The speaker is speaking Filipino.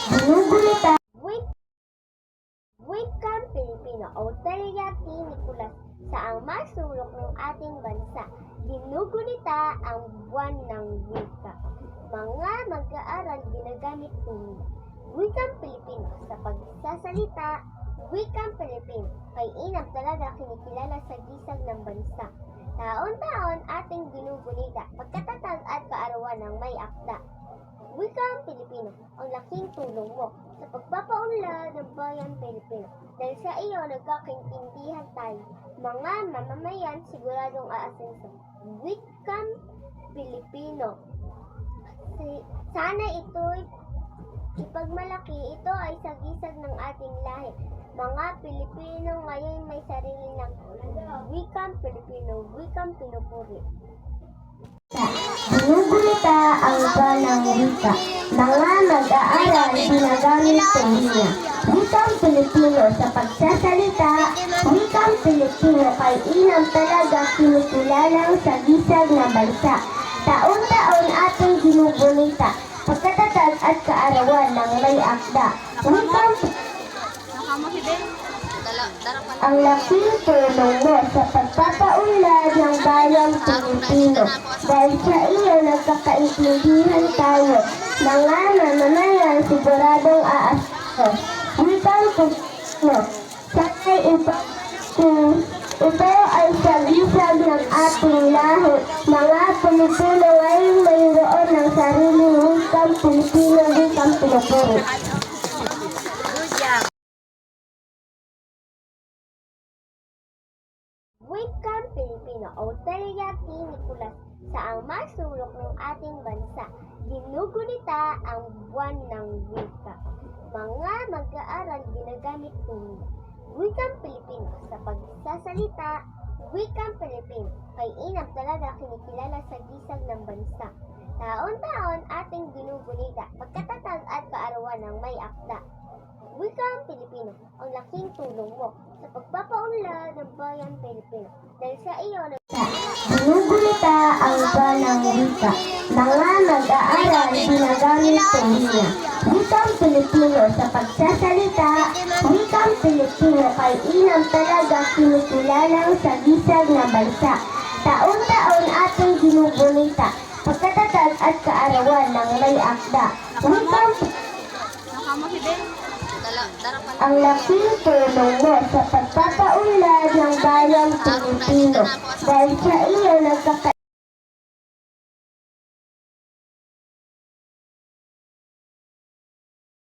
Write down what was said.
Ginugunita. Wikang Pilipino o Talyati Nicolas sa ang masulok ng ating bansa. Ginugunita ang buwan ng wika. Mga mag-aaral ginagamit ng wikang Pilipino sa pagsasalita. Wikang Pilipino kay inam talaga kinikilala sa gisag ng bansa. Taon-taon ating ginugunita pagkatatag at kaarawan ng may akda. Wikang Pilipino, ang laking tulong mo sa pagpapaunlad ng bayan Pilipino. Dahil sa iyo, nagkakaintindihan tayo. Mga mamamayan siguradong aasenso. Wikang Pilipino. Sana ito'y ipagmalaki. Ito ay sagisag ng ating lahi. Mga Pilipino ngayon may sarili ng wikang Pilipino, wikang pinupuri. Ginugunita ang banang wika. Mga mag-aaral ginagamit sa linya. Wikang Pilipino sa pagsasalita. Wikang Pilipino kay inam talaga kinikilala sa gisag ng bansa. Taon-taon ating ginugunita pagkatatag at kaarawan ng may akda. Wikang ang laking tulong mo sa pagpapaunlad ng bayang Pilipino. Dahil sa iyo, nagkakaintindihan tayo. Mga mamamayan siguradong aasenso. Wikang Pilipino, sana'y ito ay sagisag ng ating lahi. Mga Pilipino ngayon mayroon ng sariling wikang Pilipino, wikang pinupuri. Wikang Pilipino o Talyati Nicolas sa ang masulok ng ating bansa. Ginugunita ang buwan ng wika. Mga mag-aaral ginagamit ng wikang Pilipino sa pagsasalita. Wikang Pilipino kay inam talaga kinikilala sa gisag ng bansa. Taon-taon ating ginugunita pagkatatag at kaarawan ng may akda. Wikang Pilipino, ang laking tulong mo sa pagpapaunlad ng bayan Pilipino. Dahil sa iyo, ginugunita ang banang wika. Mga mag-aaral ginagamit sa linya. Wikang Pilipino sa pagsasalita. Wikang Pilipino kay inam talaga kinikilala sa gisag ng bansa. Taon-taon ating ginugunita pagkatatag at kaarawan ng may akda. Wikang ang laking tulong mo sa pagpapaunlad ng bayang Pilipino. Dahil sa iyo,